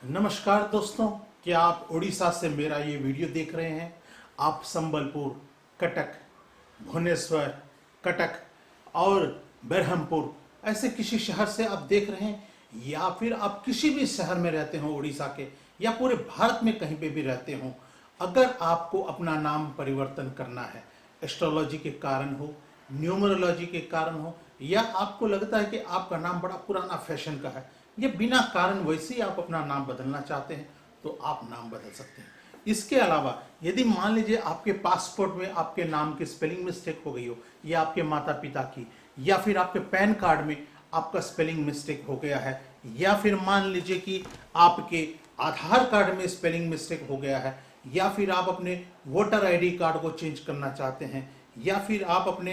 नमस्कार दोस्तों, क्या आप उड़ीसा से मेरा ये वीडियो देख रहे हैं? आप संबलपुर, कटक, भुवनेश्वर, कटक और बरहमपुर ऐसे किसी शहर से आप देख रहे हैं, या फिर आप किसी भी शहर में रहते हो उड़ीसा के, या पूरे भारत में कहीं पे भी रहते हो। अगर आपको अपना नाम परिवर्तन करना है, एस्ट्रोलॉजी के कारण हो, न्यूमरोलॉजी के कारण हो, या आपको लगता है कि आपका नाम बड़ा पुराना फैशन का है, या बिना कारण वैसे ही आप अपना नाम बदलना चाहते हैं, तो आप नाम बदल सकते हैं। इसके अलावा यदि मान लीजिए आपके पासपोर्ट में आपके नाम की स्पेलिंग मिस्टेक हो गई हो, या आपके माता पिता की, या फिर आपके पैन कार्ड में आपका स्पेलिंग मिस्टेक हो गया है, या फिर मान लीजिए कि आपके आधार कार्ड में स्पेलिंग मिस्टेक हो गया है, या फिर आप अपने वोटर आईडी कार्ड को चेंज करना चाहते हैं, या फिर आप अपने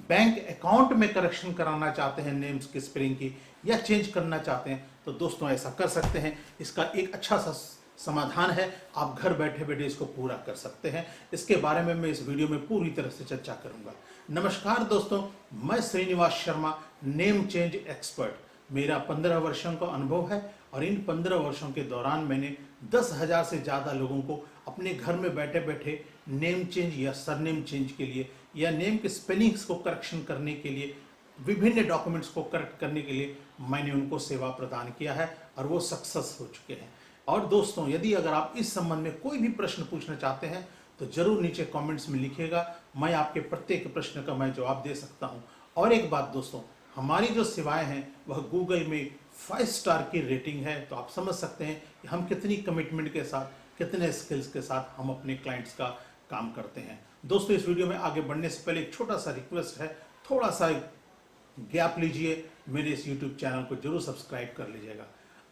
बैंक अकाउंट में करेक्शन कराना चाहते हैं नेम्स की स्पेलिंग की, या चेंज करना चाहते हैं, तो दोस्तों ऐसा कर सकते हैं। इसका एक अच्छा सा समाधान है, आप घर बैठे बैठे इसको पूरा कर सकते हैं। इसके बारे में मैं इस वीडियो में पूरी तरह से चर्चा करूंगा। नमस्कार दोस्तों, मैं Shrinivas Sharma, name change expert. मेरा 15 वर्षों का अनुभव है और इन 15 वर्षों के दौरान मैंने 10,000 से ज़्यादा लोगों को अपने घर में बैठे बैठे नेम चेंज या सरनेम चेंज के लिए, या नेम के स्पेलिंग्स को करेक्शन करने के लिए, विभिन्न डॉक्यूमेंट्स को करेक्ट करने के लिए मैंने उनको सेवा प्रदान किया है और वो सक्सेस हो चुके हैं। और दोस्तों, यदि अगर आप इस संबंध में कोई भी प्रश्न पूछना चाहते हैं तो जरूर नीचे कमेंट्स में लिखिएगा। मैं आपके प्रत्येक प्रश्न का मैं जवाब दे सकता हूं। और एक बात दोस्तों, हमारी जो सेवाएं हैं वह गूगल में 5 स्टार की रेटिंग है, तो आप समझ सकते हैं कि हम कितनी कमिटमेंट के साथ, कितने स्किल्स के साथ हम अपने क्लाइंट्स का काम करते हैं। दोस्तों, इस वीडियो में आगे बढ़ने से पहले एक छोटा सा रिक्वेस्ट है, थोड़ा सा गैप लीजिए, मेरे इस YouTube चैनल को जरूर सब्सक्राइब कर लीजिएगा।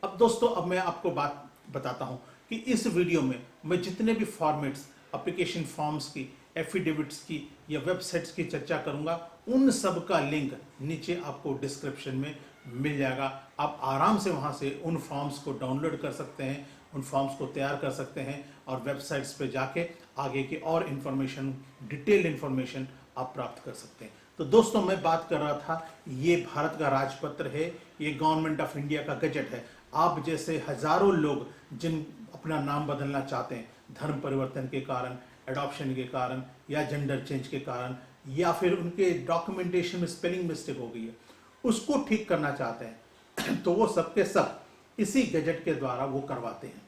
अब दोस्तों, अब मैं आपको बात बताता हूं कि इस वीडियो में मैं जितने भी फॉर्मेट्स, एप्लीकेशन फॉर्म्स की, एफिडेविट्स की या वेबसाइट्स की चर्चा करूंगा, उन सब का लिंक नीचे आपको डिस्क्रिप्शन में मिल जाएगा। आप आराम से वहां से उन फॉर्म्स को डाउनलोड कर सकते हैं, उन फॉर्म्स को तैयार कर सकते हैं और वेबसाइट्स पे जाके आगे की और इन्फॉर्मेशन, डिटेल्ड इन्फॉर्मेशन आप प्राप्त कर सकते हैं। तो दोस्तों, मैं बात कर रहा था, ये भारत का राजपत्र है, ये गवर्नमेंट ऑफ इंडिया का गजट है। आप जैसे हजारों लोग जिन अपना नाम बदलना चाहते हैं, धर्म परिवर्तन के कारण, एडॉप्शन के कारण, या जेंडर चेंज के कारण, या फिर उनके डॉक्यूमेंटेशन में स्पेलिंग मिस्टेक हो गई है, उसको ठीक करना चाहते हैं तो वो सबके सब इसी गजट के द्वारा वो करवाते हैं।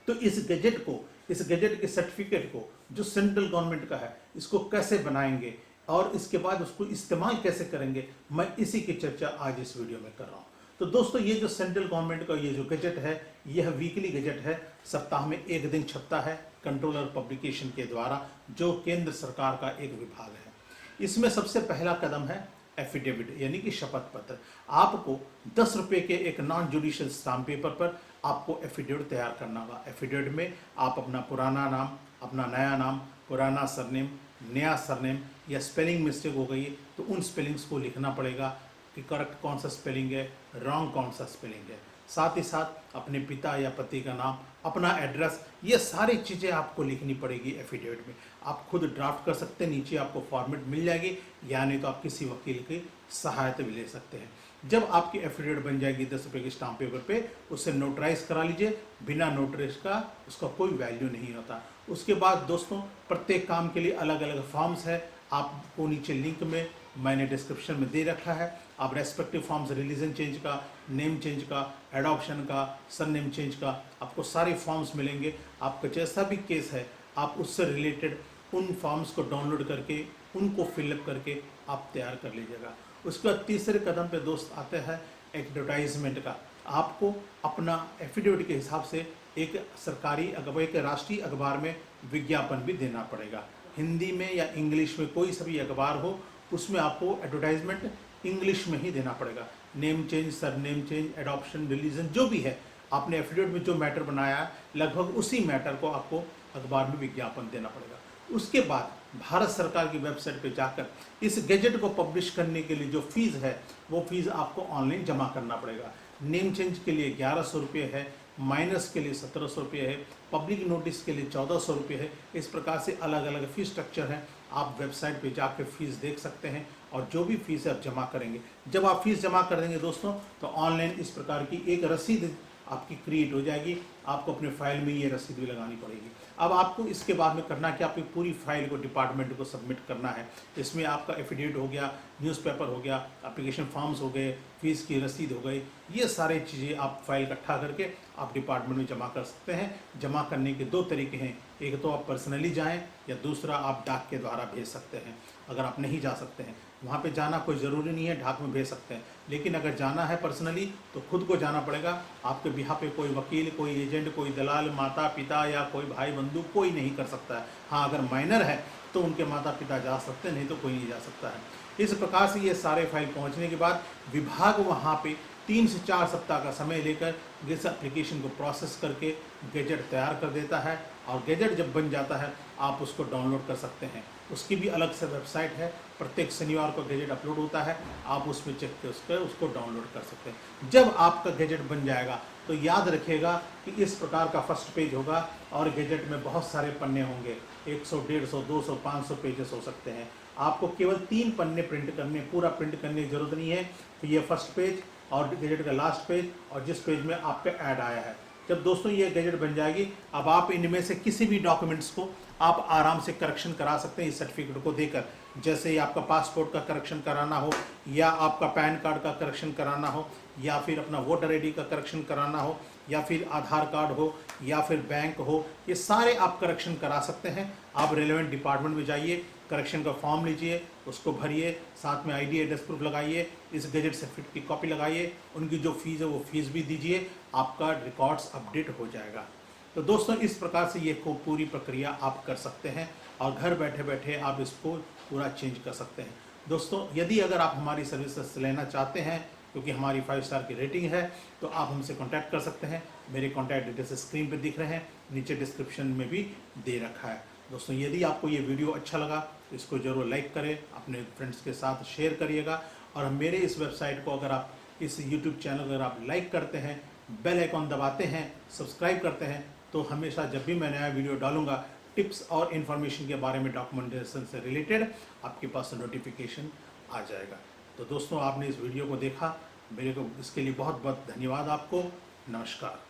तो इस गजट के सर्टिफिकेट को, जो सेंट्रल गवर्नमेंट का है, इसको कैसे बनाएंगे और इसके बाद उसको इस्तेमाल कैसे करेंगे, मैं इसी की चर्चा आज इस वीडियो में कर रहा हूं। तो दोस्तों, ये जो सेंट्रल गवर्नमेंट का ये जो गजट है, यह वीकली गजट है, सप्ताह में एक दिन छपता है कंट्रोलर पब्लिकेशन के द्वारा, जो केंद्र सरकार का एक विभाग है। इसमें सबसे पहला कदम है एफिडेविट, यानी कि शपथ पत्र। आपको 10 रुपये के एक नॉन जुडिशियल स्टाम्प पेपर पर आपको एफिडेविट तैयार करना होगा। एफिडेविट में आप अपना पुराना नाम, अपना नया नाम, पुराना सरनेम, नया सरनेम, या स्पेलिंग मिस्टेक हो गई है तो उन स्पेलिंग्स को लिखना पड़ेगा कि करेक्ट कौन सा स्पेलिंग है, रॉन्ग कौन सा स्पेलिंग है। साथ ही साथ अपने पिता या पति का नाम, अपना एड्रेस, ये सारी चीज़ें आपको लिखनी पड़ेगी एफिडेविट में। आप खुद ड्राफ्ट कर सकते हैं, नीचे आपको फॉर्मेट मिल जाएगी, या नहीं तो आप किसी वकील की सहायता भी ले सकते हैं। जब आपकी एफिडेविट बन जाएगी 10 रुपये के स्टाम्प पेपर पे, उससे नोटराइज करा लीजिए। बिना नोटराइज का उसका कोई वैल्यू नहीं होता। उसके बाद दोस्तों, प्रत्येक काम के लिए अलग अलग फॉर्म्स है, आपको नीचे लिंक में मैंने डिस्क्रिप्शन में दे रखा है। आप रेस्पेक्टिव फॉर्म्स, रिलीजन चेंज का, नेम चेंज का, एडॉप्शन का, सरनेम चेंज का, आपको सारे फॉर्म्स मिलेंगे। आपका जैसा भी केस है, आप उससे रिलेटेड उन फॉर्म्स को डाउनलोड करके, उनको फिलअप करके आप तैयार कर लीजिएगा। उसके बाद तीसरे कदम पे दोस्त आते हैं एडवर्टाइजमेंट का। आपको अपना एफिडेविट के हिसाब से एक सरकारी अखबार, एक राष्ट्रीय अखबार में विज्ञापन भी देना पड़ेगा। हिंदी में या इंग्लिश में कोई सा भी अखबार हो, उसमें आपको एडवर्टाइजमेंट इंग्लिश में ही देना पड़ेगा। Name change, surname change, adoption, religion, जो भी है, आपने एफिडेविट में जो मैटर बनाया है, लगभग उसी मैटर को आपको अखबार में विज्ञापन देना पड़ेगा। उसके बाद भारत सरकार की वेबसाइट पे जाकर इस गैजेट को पब्लिश करने के लिए जो फीस है, वो फीस आपको ऑनलाइन जमा करना पड़ेगा। नेम चेंज के लिए 1100 रुपये है, माइनस के लिए 1700 रुपये है, पब्लिक नोटिस के लिए 1400 रुपये है। इस प्रकार से अलग अलग फीस स्ट्रक्चर है। आप वेबसाइट पे जाकर फीस देख सकते हैं और जो भी फीस आप जमा करेंगे, जब आप फीस जमा कर देंगे दोस्तों, तो ऑनलाइन इस प्रकार की एक रसीद आपकी क्रिएट हो जाएगी। आपको अपने फाइल में ये रसीद भी लगानी पड़ेगी। अब आपको इसके बाद में करना कि आपकी पूरी फाइल को डिपार्टमेंट को सबमिट करना है। इसमें आपका एफिडेविट हो गया, न्यूज़पेपर हो गया, एप्लीकेशन फॉर्म्स हो गए, फीस की रसीद हो गई, ये सारी चीज़ें आप फाइल इकट्ठा करके आप डिपार्टमेंट में जमा कर सकते हैं। जमा करने के 2 तरीके हैं, एक तो आप पर्सनली जाएं या दूसरा आप डाक के द्वारा भेज सकते हैं। अगर आप नहीं जा सकते हैं, वहाँ पे जाना कोई ज़रूरी नहीं है, डाक में भेज सकते हैं। लेकिन अगर जाना है पर्सनली तो खुद को जाना पड़ेगा। आपके बिहार पे कोई वकील, कोई एजेंट, कोई दलाल, माता पिता या कोई भाई बंधु कोई नहीं कर सकता है। हाँ, अगर माइनर है तो उनके माता पिता जा सकते हैं, नहीं तो कोई नहीं जा सकता है। इस प्रकार से ये सारे फाइल पहुँचने के बाद विभाग वहाँ पे 3 से 4 सप्ताह का समय लेकर इस एप्लीकेशन को प्रोसेस करके गैजेट तैयार कर देता है। और गैजेट जब बन जाता है आप उसको डाउनलोड कर सकते हैं। उसकी भी अलग से वेबसाइट है, प्रत्येक शनिवार को गैजेट अपलोड होता है, आप उसमें चेक कर उसको डाउनलोड कर सकते हैं। जब आपका गैजेट बन जाएगा तो याद रखिएगा कि इस प्रकार का फर्स्ट पेज होगा और गैजेट में बहुत सारे पन्ने होंगे, 100, 150, 200, 500 पेजेस हो सकते हैं। आपको केवल 3 पन्ने प्रिंट करने, पूरा प्रिंट करने की जरूरत नहीं है। तो ये फर्स्ट पेज और गैजेट का लास्ट पेज और जिस पेज में आपका ऐड आया है। जब दोस्तों ये गैजेट बन जाएगी, अब आप इनमें से किसी भी डॉक्यूमेंट्स को आप आराम से करेक्शन करा सकते हैं इस सर्टिफिकेट को देकर। जैसे आपका पासपोर्ट का करेक्शन कराना हो, या आपका पैन कार्ड का करेक्शन कराना हो, या फिर अपना वोटर आईडी का करेक्शन कराना हो, या फिर आधार कार्ड हो, या फिर बैंक हो, ये सारे आप करेक्शन करा सकते हैं। आप रेलेवेंट डिपार्टमेंट में जाइए, करेक्शन का फॉर्म लीजिए, उसको भरिए, साथ में आईडी एड्रेस प्रूफ लगाइए, इस गैजेट सर्टिफिकेट की कॉपी लगाइए, उनकी जो फीस है वो फीस भी दीजिए, आपका रिकॉर्ड्स अपडेट हो जाएगा। तो दोस्तों इस प्रकार से ये पूरी प्रक्रिया आप कर सकते हैं और घर बैठे बैठे आप इसको पूरा चेंज कर सकते हैं। दोस्तों यदि अगर आप हमारी सर्विसेज लेना चाहते हैं, क्योंकि हमारी 5 स्टार की रेटिंग है, तो आप हमसे कांटेक्ट कर सकते हैं। मेरे कांटेक्ट डिटेल्स स्क्रीन पे दिख रहे हैं, नीचे डिस्क्रिप्शन में भी दे रखा है। दोस्तों यदि आपको ये वीडियो अच्छा लगा तो इसको ज़रूर लाइक करें, अपने फ्रेंड्स के साथ शेयर करिएगा। और मेरे इस वेबसाइट को अगर आप, इस यूट्यूब चैनल अगर आप लाइक करते हैं, बेल आइकॉन दबाते हैं, सब्सक्राइब करते हैं, तो हमेशा जब भी मैं नया वीडियो डालूंगा, टिप्स और इन्फॉर्मेशन के बारे में, डॉक्यूमेंटेशन से रिलेटेड, आपके पास नोटिफिकेशन आ जाएगा। तो दोस्तों आपने इस वीडियो को देखा, मेरे को इसके लिए बहुत बहुत धन्यवाद आपको। नमस्कार।